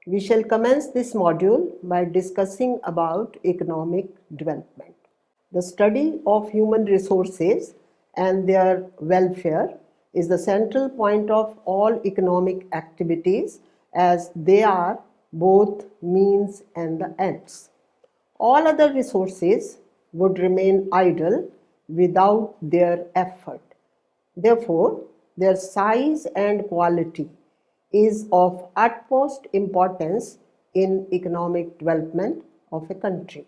We shall commence this module by discussing about economic development. The study of human resources and their welfare is the central point of all economic activities, as they are both means and the ends. All other resources would remain idle without their effort. Therefore, their size and quality is of utmost importance in economic development of a country.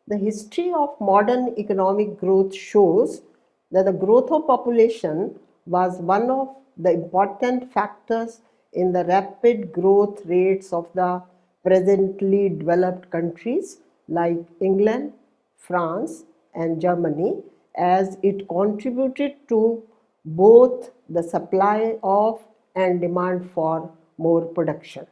The history of modern economic growth shows that the growth of population was one of the important factors in the rapid growth rates of the presently developed countries like England, France, and Germany, as it contributed to both the supply of and demand for more production.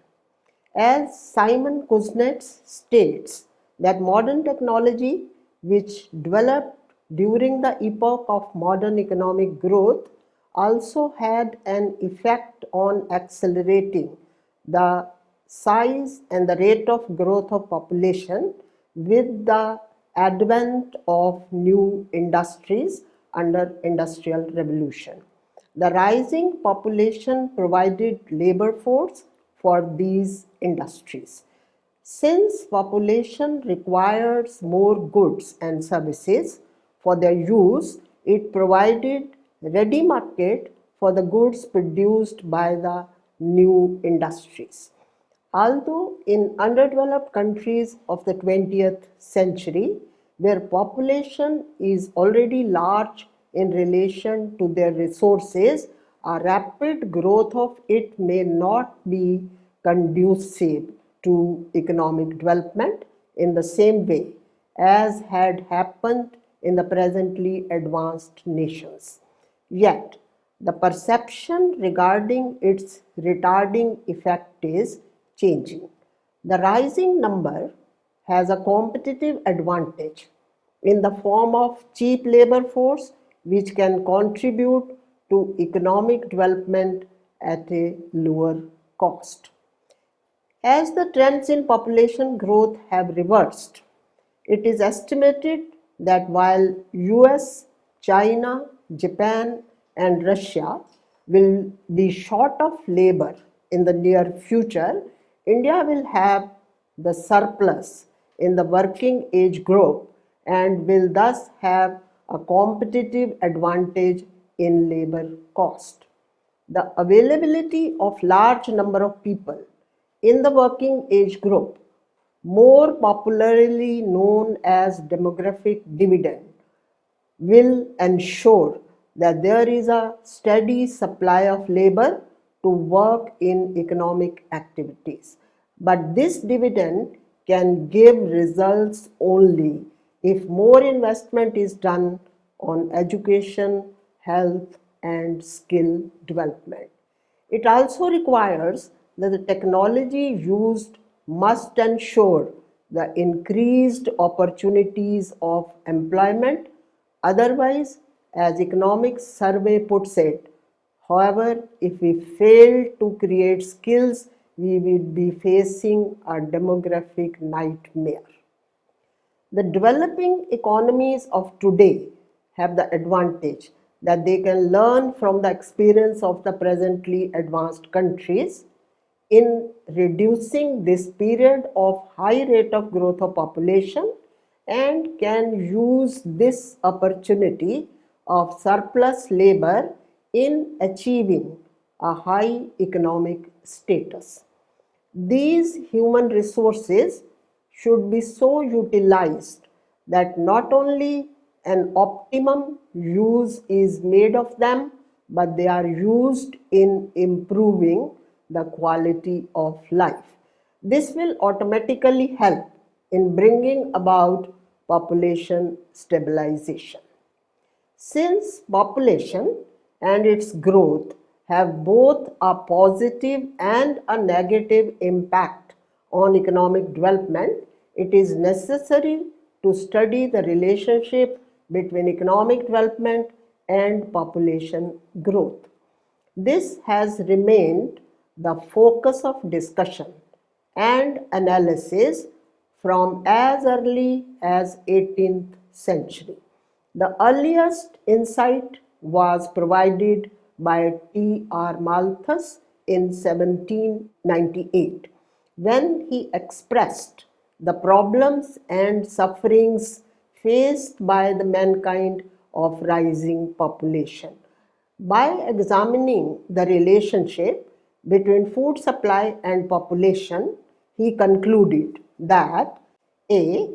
As Simon Kuznets states, that modern technology, which developed during the epoch of modern economic growth, also had an effect on accelerating the size and the rate of growth of population with the advent of new industries under industrial revolution. The rising population provided labor force for these industries. Since population requires more goods and services for their use, it provided ready market for the goods produced by the new industries. Although in underdeveloped countries of the 20th century, where population is already large in relation to their resources, a rapid growth of it may not be conducive to economic development in the same way as had happened in the presently advanced nations. Yet, the perception regarding its retarding effect is changing. The rising number has a competitive advantage in the form of cheap labor force which can contribute to economic development at a lower cost. As the trends in population growth have reversed, it is estimated that while US, China, Japan, and Russia will be short of labor in the near future, India will have the surplus in the working age group and will thus have a competitive advantage in labor cost. The availability of large number of people in the working age group, more popularly known as demographic dividend, will ensure that there is a steady supply of labor to work in economic activities. But this dividend can give results only if more investment is done on education, health, and skill development. It also requires that the technology used must ensure the increased opportunities of employment. Otherwise, as Economic Survey puts it, however, if we fail to create skills, we will be facing a demographic nightmare. The developing economies of today have the advantage that they can learn from the experience of the presently advanced countries in reducing this period of high rate of growth of population and can use this opportunity of surplus labor in achieving a high economic status. These human resources should be so utilized that not only an optimum use is made of them, but they are used in improving the quality of life. This will automatically help in bringing about population stabilization. Since population and its growth have both a positive and a negative impact on economic development, it is necessary to study the relationship between economic development and population growth. This has remained the focus of discussion and analysis from as early as 18th century. The earliest insight was provided by T.R. Malthus in 1798 when he expressed the problems and sufferings faced by the mankind of rising population. By examining the relationship between food supply and population, he concluded that A.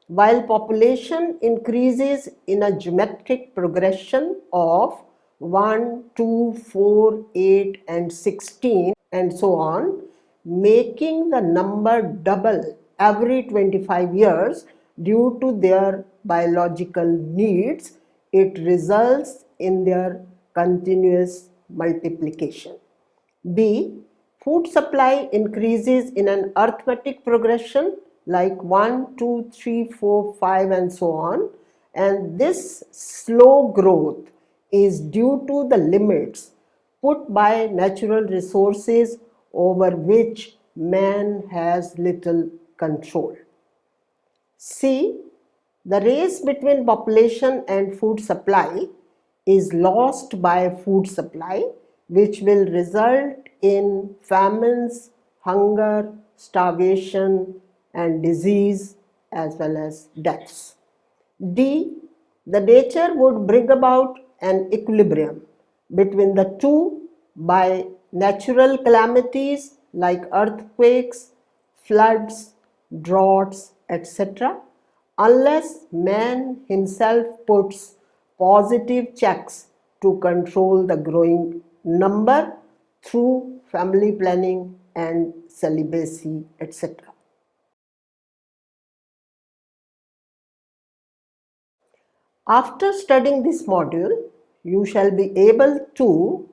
While population increases in a geometric progression of 1, 2, 4, 8 and 16 and so on, making the number double every 25 years due to their biological needs, it results in their continuous multiplication. B. Food supply increases in an arithmetic progression like 1, 2, 3, 4, 5 and so on, and this slow growth is due to the limits put by natural resources over which man has little control. C. The race between population and food supply is lost by food supply, which will result in famines, hunger, starvation, and disease as well as deaths. D. The nature would bring about an equilibrium between the two by natural calamities like earthquakes, floods, droughts, etc., unless man himself puts positive checks to control the growing number through family planning and celibacy, etc. After studying this module, you shall be able to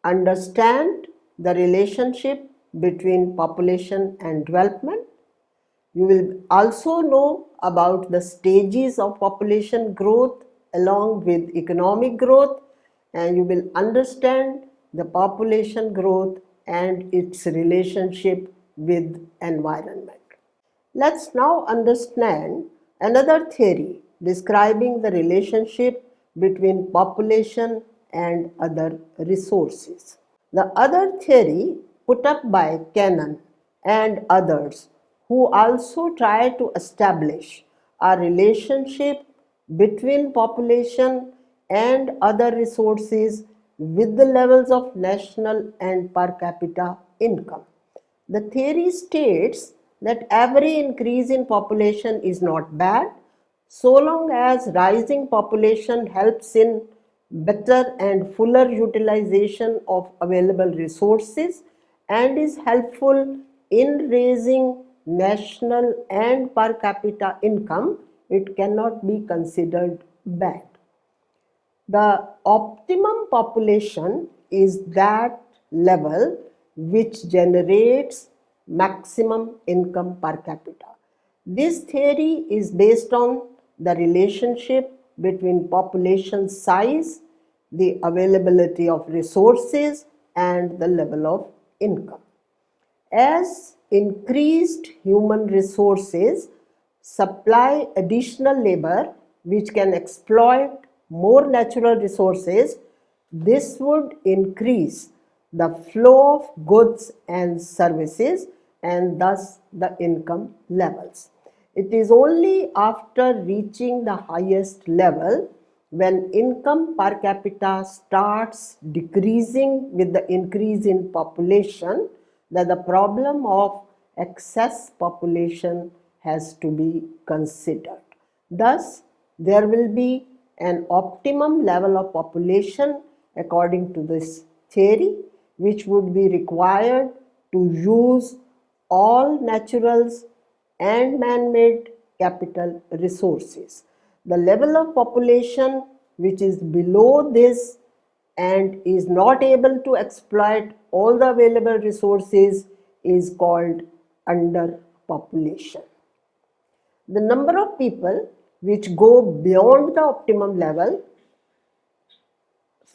understand the relationship between population and development. You will also know about the stages of population growth along with economic growth, and you will understand the population growth and its relationship with environment. Let's now understand another theory describing the relationship between population and other resources. The other theory put up by Cannon and others who also try to establish a relationship between population and other resources with the levels of national and per capita income. The theory states that every increase in population is not bad so long as rising population helps in better and fuller utilization of available resources and is helpful in raising national and per capita income, it cannot be considered bad. The optimum population is that level which generates maximum income per capita. This theory is based on the relationship between population size, the availability of resources, and the level of income. As increased human resources supply additional labor which can exploit more natural resources, this would increase the flow of goods and services and thus the income levels. It is only after reaching the highest level when income per capita starts decreasing with the increase in population that the problem of excess population has to be considered. Thus, there will be an optimum level of population according to this theory, which would be required to use all naturals and man-made capital resources. The level of population which is below this and is not able to exploit all the available resources is called underpopulation. The number of people which go beyond the optimum level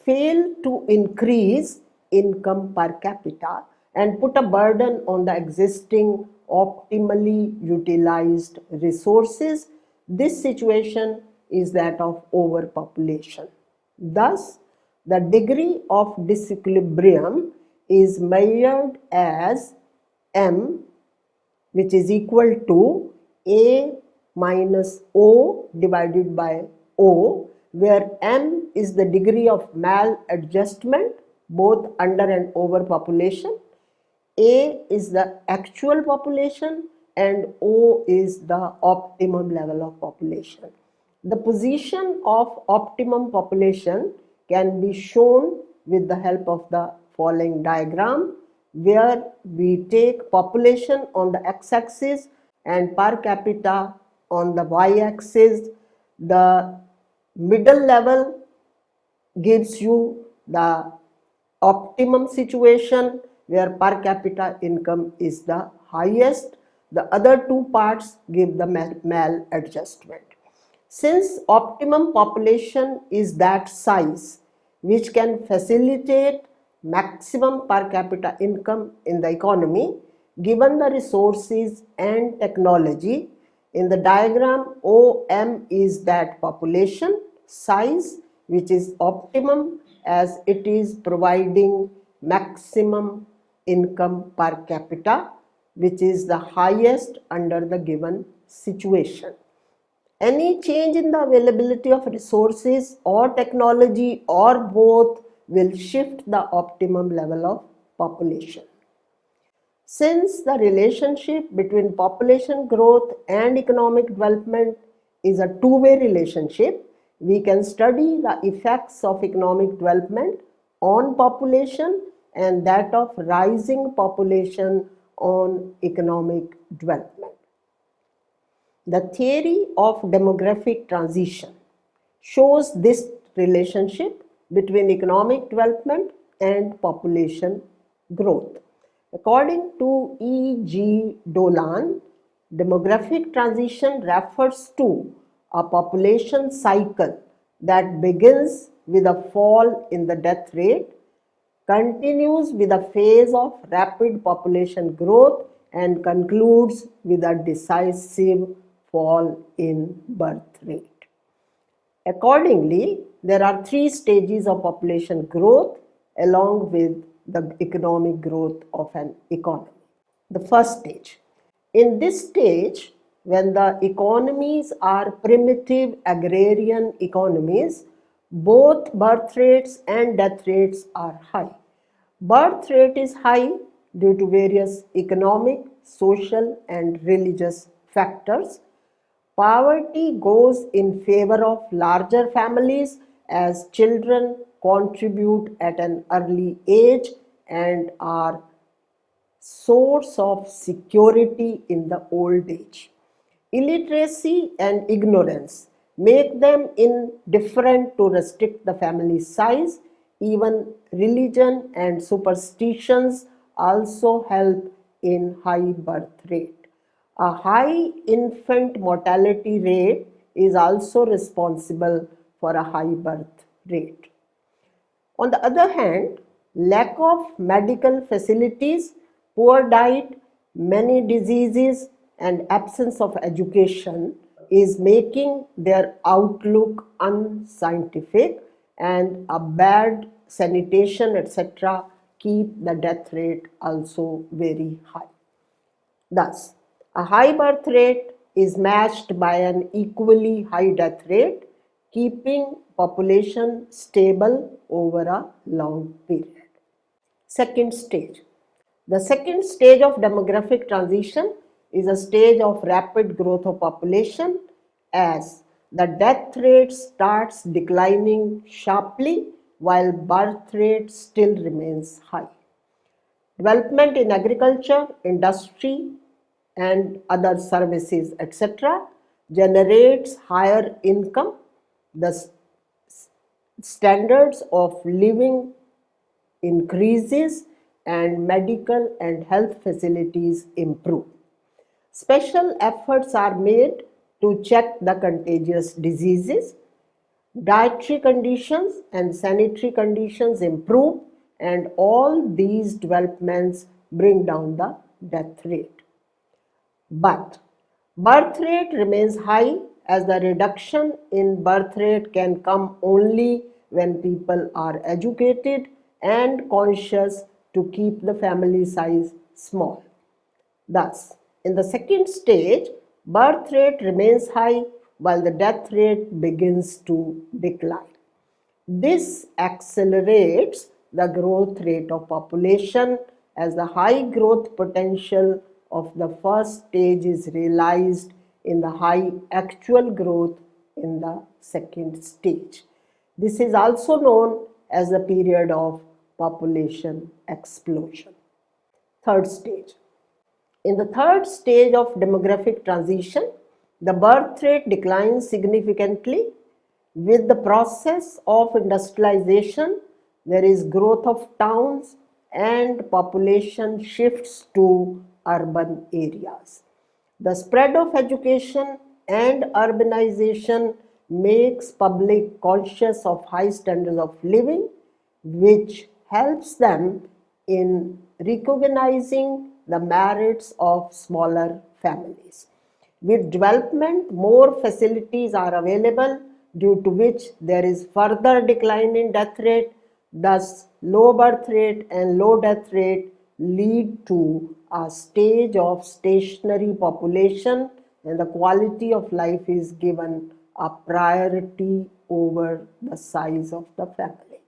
fail to increase income per capita and put a burden on the existing optimally utilized resources. This situation is that of overpopulation. Thus, the degree of disequilibrium is measured as M, which is equal to A minus O divided by O, where M is the degree of maladjustment both under and over population, A is the actual population, and O is the optimum level of population. The position of optimum population can be shown with the help of the following diagram, where we take population on the x-axis and per capita on the y-axis. The middle level gives you the optimum situation where per capita income is the highest. The other two parts give the maladjustment. Since optimum population is that size which can facilitate maximum per capita income in the economy, given the resources and technology, in the diagram OM is that population size which is optimum as it is providing maximum income per capita, which is the highest under the given situation. Any change in the availability of resources or technology or both will shift the optimum level of population. Since the relationship between population growth and economic development is a two-way relationship, we can study the effects of economic development on population and that of rising population on economic development. The theory of demographic transition shows this relationship between economic development and population growth. According to E.G. Dolan, demographic transition refers to a population cycle that begins with a fall in the death rate, continues with a phase of rapid population growth, and concludes with a decisive fall in birth rate. Accordingly, there are three stages of population growth along with the economic growth of an economy. The first stage. In this stage, when the economies are primitive agrarian economies, both birth rates and death rates are high. Birth rate is high due to various economic, social, and religious factors. Poverty goes in favor of larger families as children contribute at an early age and are source of security in the old age. Illiteracy and ignorance make them indifferent to restrict the family size. Even religion and superstitions also help in high birth rate. A high infant mortality rate is also responsible for a high birth rate. On the other hand, lack of medical facilities, poor diet, many diseases, and absence of education is making their outlook unscientific, and a bad sanitation, etc., keep the death rate also very high. Thus, a high birth rate is matched by an equally high death rate, keeping population stable over a long period. Second stage. The second stage of demographic transition is a stage of rapid growth of population as the death rate starts declining sharply while birth rate still remains high. Development in agriculture, industry, and other services, etc., generates higher income. The standards of living increases and medical and health facilities improve. Special efforts are made to check the contagious diseases. Dietary conditions and sanitary conditions improve, and all these developments bring down the death rate. But birth rate remains high, as the reduction in birth rate can come only when people are educated and conscious to keep the family size small. Thus, in the second stage, birth rate remains high while the death rate begins to decline. This accelerates the growth rate of population as the high growth potential of the first stage is realized in the high actual growth in the second stage. This is also known as the period of population explosion. Third stage. In the third stage of demographic transition, the birth rate declines significantly. With the process of industrialization, there is growth of towns and population shifts to urban areas. The spread of education and urbanization makes public conscious of high standards of living, which helps them in recognizing the merits of smaller families. With development, more facilities are available, due to which there is further decline in death rate. Thus, low birth rate and low death rate lead to a stage of stationary population, and the quality of life is given a priority over the size of the family.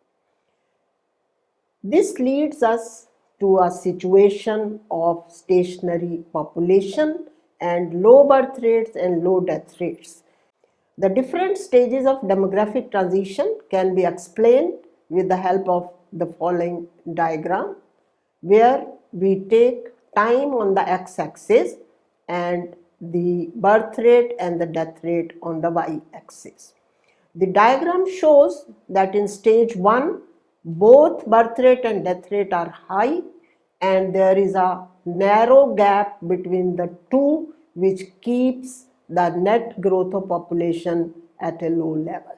This leads us to a situation of stationary population and low birth rates and low death rates. The different stages of demographic transition can be explained with the help of the following diagram, where we take time on the x-axis and the birth rate and the death rate on the y-axis. The diagram shows that in stage 1, both birth rate and death rate are high, and there is a narrow gap between the two, which keeps the net growth of population at a low level.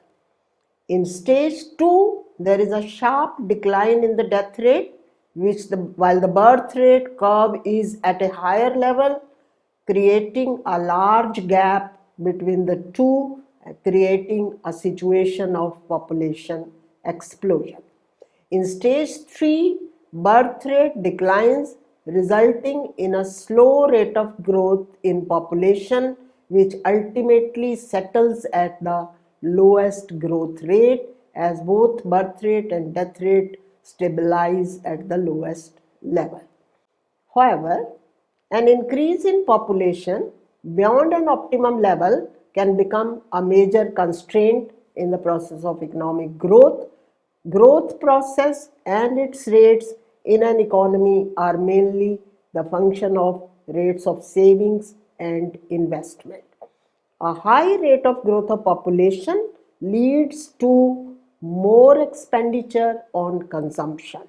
In stage 2, there is a sharp decline in the death rate, while the birth rate curve is at a higher level, creating a large gap between the two, creating a situation of population explosion. In stage 3, birth rate declines, resulting in a slow rate of growth in population, which ultimately settles at the lowest growth rate, as both birth rate and death rate stabilize at the lowest level. However, an increase in population beyond an optimum level can become a major constraint in the process of economic growth. Growth process and its rates in an economy are mainly the function of rates of savings and investment. A high rate of growth of population leads to more expenditure on consumption.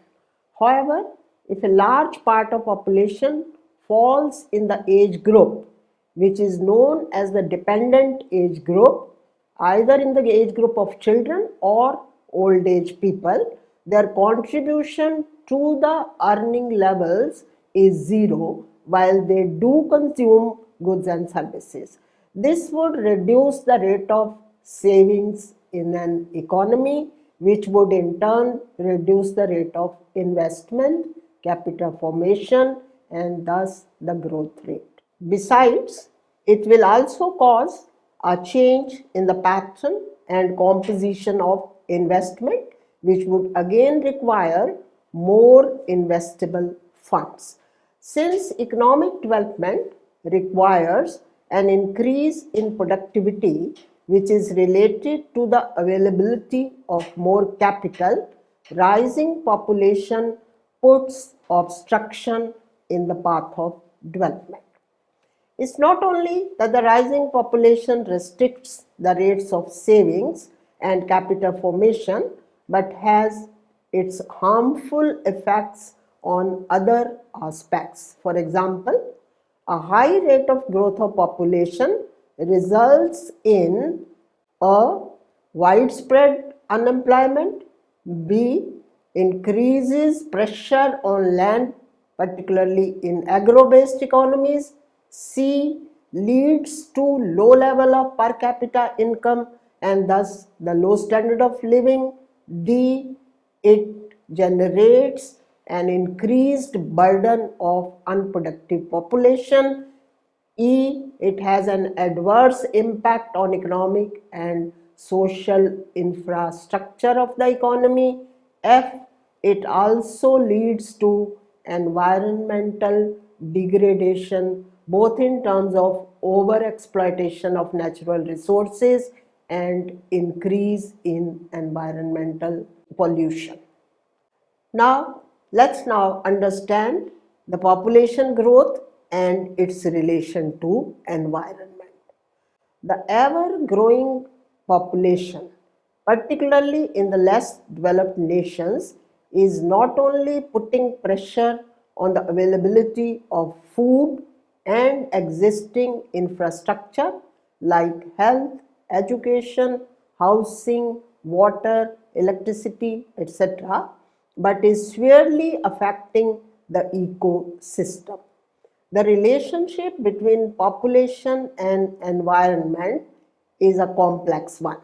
However, if a large part of population falls in the age group, which is known as the dependent age group, either in the age group of children or old age people, their contribution to the earning levels is zero, while they do consume goods and services. This would reduce the rate of savings in an economy, which would in turn reduce the rate of investment, capital formation, and thus the growth rate. Besides, it will also cause a change in the pattern and composition of investment, which would again require more investable funds. Since economic development requires an increase in productivity, which is related to the availability of more capital, rising population puts obstruction in the path of development. It's not only that the rising population restricts the rates of savings and capital formation, but has its harmful effects on other aspects. For example, a high rate of growth of population results in a widespread unemployment, b, increases pressure on land, particularly in agro-based economies, C. Leads to low level of per capita income and thus the low standard of living. D. It generates an increased burden of unproductive population. E. It has an adverse impact on economic and social infrastructure of the economy. F. It also leads to environmental degradation both in terms of overexploitation of natural resources and increase in environmental pollution. Now, let's now understand the population growth and its relation to environment. The ever-growing population, particularly in the less developed nations, is not only putting pressure on the availability of food and existing infrastructure like health, education, housing, water, electricity, etc., but is severely affecting the ecosystem. The relationship between population and environment is a complex one.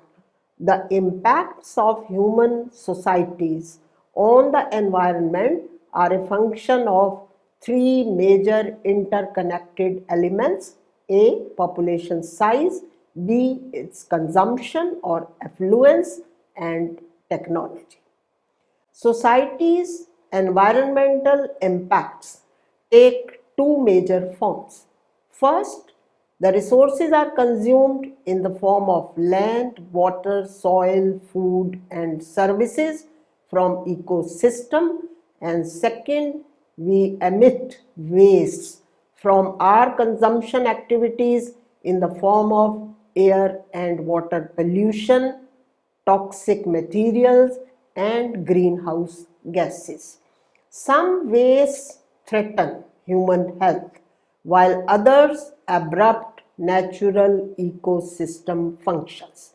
The impacts of human societies on the environment are a function of three major interconnected elements: A. Population size, B. Its consumption or affluence, and technology. Society's environmental impacts take two major forms. First, the resources are consumed in the form of land, water, soil, food, and services from ecosystem. And second, we emit wastes from our consumption activities in the form of air and water pollution, toxic materials, and greenhouse gases. Some wastes threaten human health, while others abrupt natural ecosystem functions.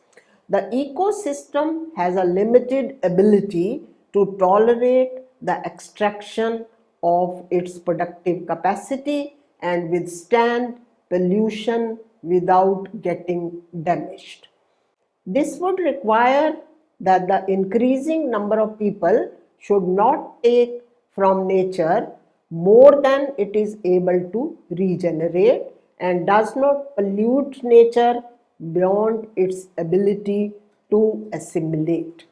The ecosystem has a limited ability to tolerate the extraction of its productive capacity and withstand pollution without getting damaged. This would require that the increasing number of people should not take from nature more than it is able to regenerate and does not pollute nature beyond its ability to assimilate.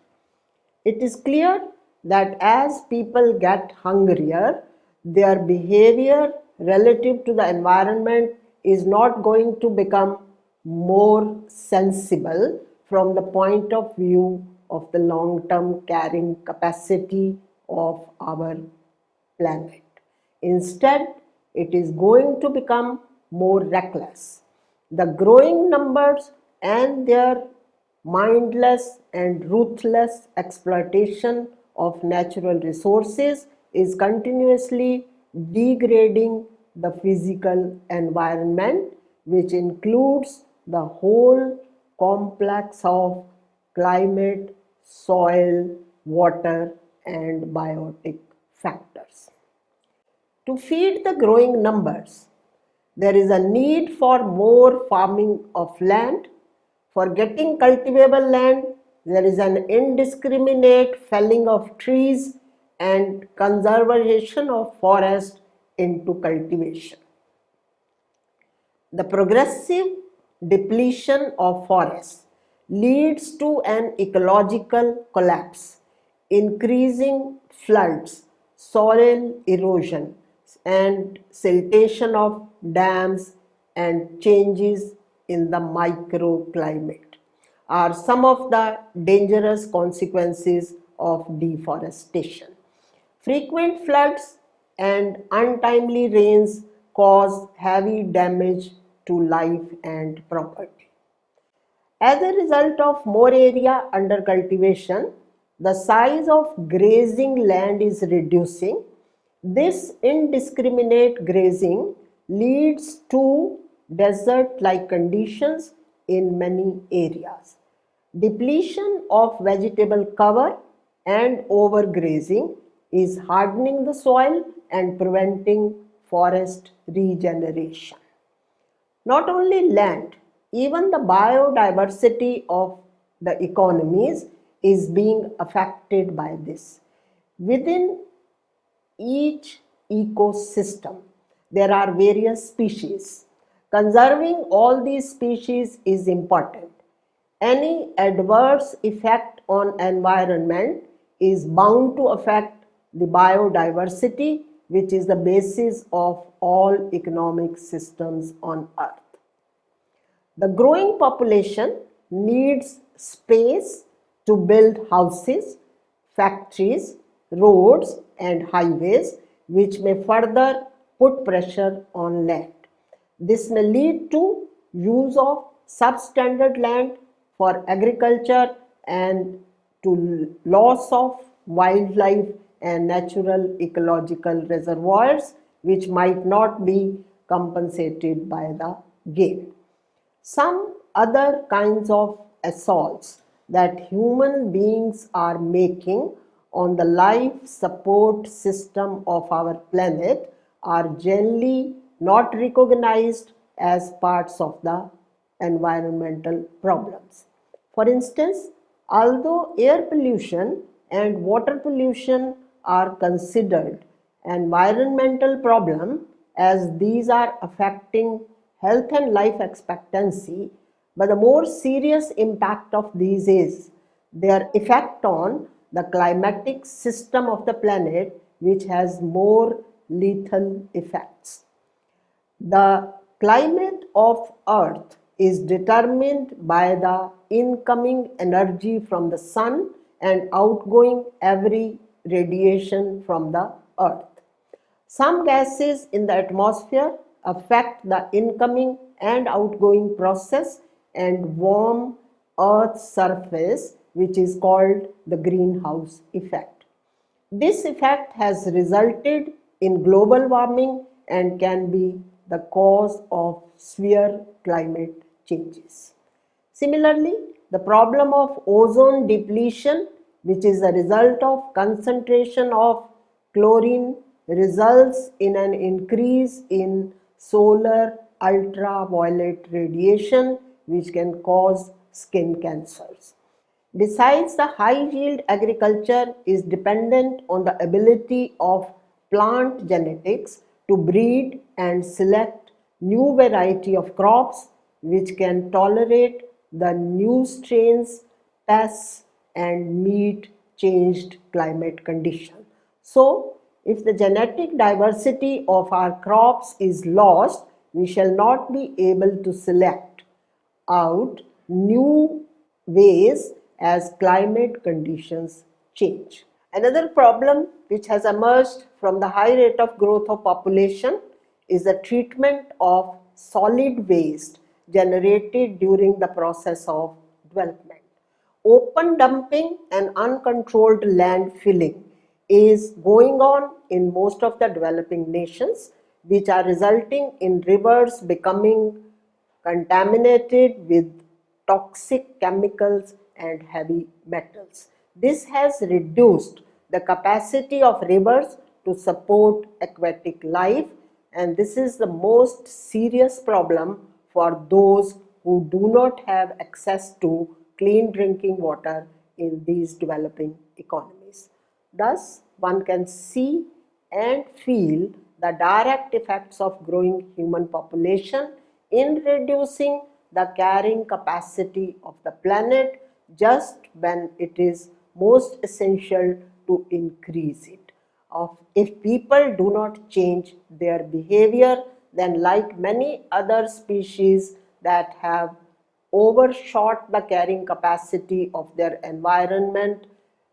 It is clear that as people get hungrier, their behavior relative to the environment is not going to become more sensible from the point of view of the long-term carrying capacity of our planet. Instead, it is going to become more reckless. The growing numbers and their mindless and ruthless exploitation of natural resources is continuously degrading the physical environment, which includes the whole complex of climate, soil, water, and biotic factors. To feed the growing numbers, there is a need for more farming of land. For getting cultivable land, there is an indiscriminate felling of trees and conservation of forest into cultivation. The progressive depletion of forests leads to an ecological collapse, increasing floods, soil erosion, and siltation of dams and changes in the microclimate are some of the dangerous consequences of deforestation. Frequent floods and untimely rains cause heavy damage to life and property. As a result of more area under cultivation, the size of grazing land is reducing. This indiscriminate grazing leads to desert-like conditions in many areas. Depletion of vegetable cover and overgrazing is hardening the soil and preventing forest regeneration. Not only land, even the biodiversity of the economies is being affected by this. Within each ecosystem, there are various species. Conserving all these species is important. Any adverse effect on environment is bound to affect the biodiversity, which is the basis of all economic systems on earth. The growing population needs space to build houses, factories, roads and highways, which may further put pressure on land. This may lead to use of substandard land for agriculture and to loss of wildlife and natural ecological reservoirs, which might not be compensated by the gain. Some other kinds of assaults that human beings are making on the life support system of our planet are generally not recognized as parts of the environmental problems. For instance, although air pollution and water pollution are considered environmental problem as these are affecting health and life expectancy, but the more serious impact of these is their effect on the climatic system of the planet, which has more lethal effects. The climate of Earth is determined by the incoming energy from the sun and outgoing every radiation from the Earth. Some gases in the atmosphere affect the incoming and outgoing process and warm Earth's surface, which is called the greenhouse effect. This effect has resulted in global warming and can be the cause of severe climate changes. Similarly, the problem of ozone depletion, which is a result of concentration of chlorine, results in an increase in solar ultraviolet radiation, which can cause skin cancers. Besides, the high yield agriculture is dependent on the ability of plant genetics to breed and select new variety of crops which can tolerate the new strains, pests and meet changed climate conditions. So, if the genetic diversity of our crops is lost, we shall not be able to select out new ways as climate conditions change. Another problem which has emerged from the high rate of growth of population is the treatment of solid waste generated during the process of development. Open dumping and uncontrolled land filling is going on in most of the developing nations, which are resulting in rivers becoming contaminated with toxic chemicals and heavy metals. This has reduced the capacity of rivers to support aquatic life, and this is the most serious problem for those who do not have access to clean drinking water in these developing economies. Thus, one can see and feel the direct effects of growing human population in reducing the carrying capacity of the planet just when it is most essential to increase it. If people do not change their behavior, then like many other species that have overshot the carrying capacity of their environment,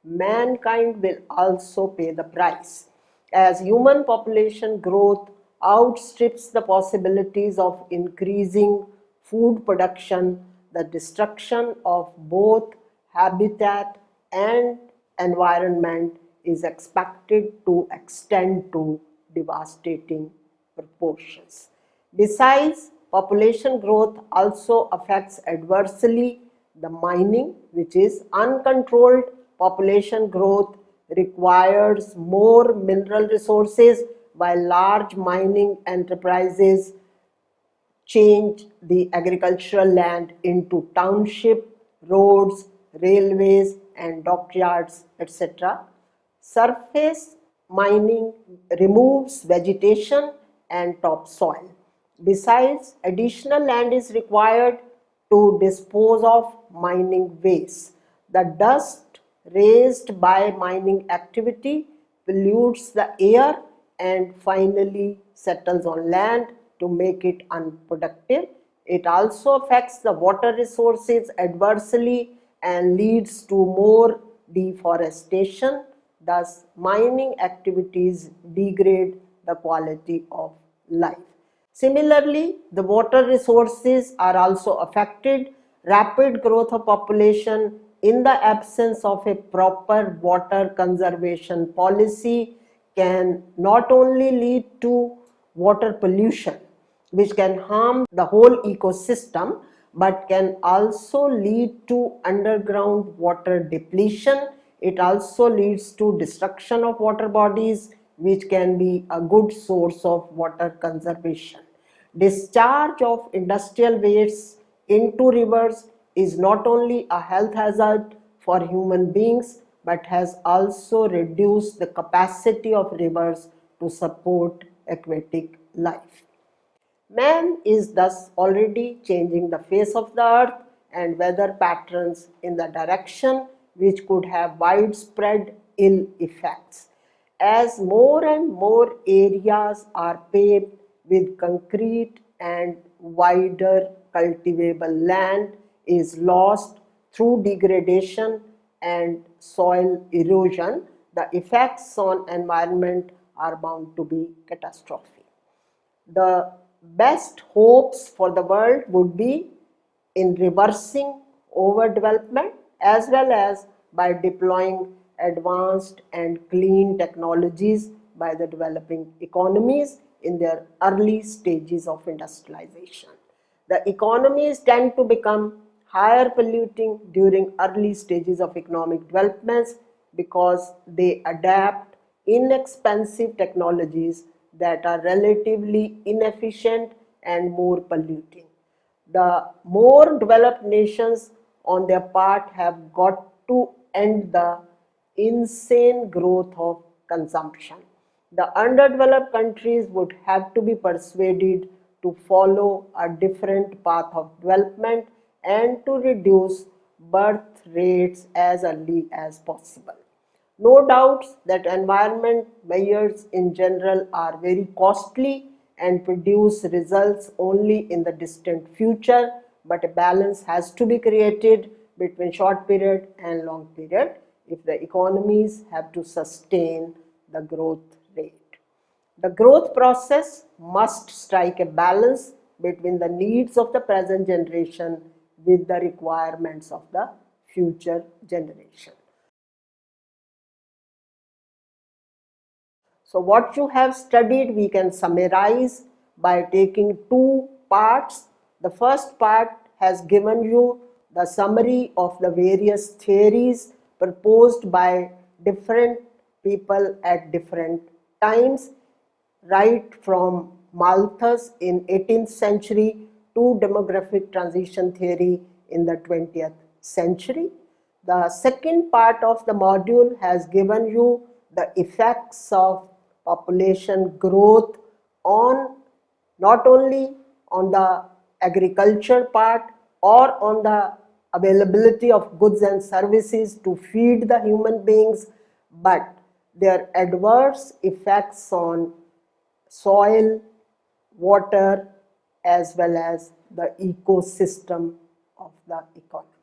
mankind will also pay the price. As human population growth outstrips the possibilities of increasing food production, the destruction of both habitat and environment is expected to extend to devastating proportions. Besides, population growth also affects adversely the mining, which is uncontrolled population growth requires more mineral resources, while large mining enterprises change the agricultural land into township, roads, railways and dockyards, etc. Surface mining removes vegetation and topsoil. Besides, additional land is required to dispose of mining waste. The dust raised by mining activity pollutes the air and finally settles on land to make it unproductive. It also affects the water resources adversely and leads to more deforestation. Thus, mining activities degrade the quality of life. Similarly, the water resources are also affected. Rapid growth of population in the absence of a proper water conservation policy can not only lead to water pollution, which can harm the whole ecosystem, but can also lead to underground water depletion. It also leads to destruction of water bodies, which can be a good source of water conservation. Discharge of industrial wastes into rivers is not only a health hazard for human beings but has also reduced the capacity of rivers to support aquatic life. Man is thus already changing the face of the earth and weather patterns in the direction which could have widespread ill effects. As more and more areas are paved with concrete and wider cultivable land is lost through degradation and soil erosion, the effects on environment are bound to be catastrophic. The best hopes for the world would be in reversing overdevelopment as well as by deploying advanced and clean technologies by the developing economies in their early stages of industrialization. The economies tend to become higher polluting during early stages of economic developments because they adapt inexpensive technologies that are relatively inefficient and more polluting. The more developed nations on their part have got to end the insane growth of consumption. The underdeveloped countries would have to be persuaded to follow a different path of development and to reduce birth rates as early as possible. No doubts that environment measures in general are very costly and produce results only in the distant future, but a balance has to be created between short period and long period if the economies have to sustain the growth rate. The growth process must strike a balance between the needs of the present generation with the requirements of the future generation. So what you have studied we can summarize by taking two parts. The first part has given you the summary of the various theories proposed by different people at different times, right from Malthus in 18th century to demographic transition theory in the 20th century. The second part of the module has given you the effects of population growth on not only on the agriculture part or on the availability of goods and services to feed the human beings, but their adverse effects on soil, water, as well as the ecosystem of the economy.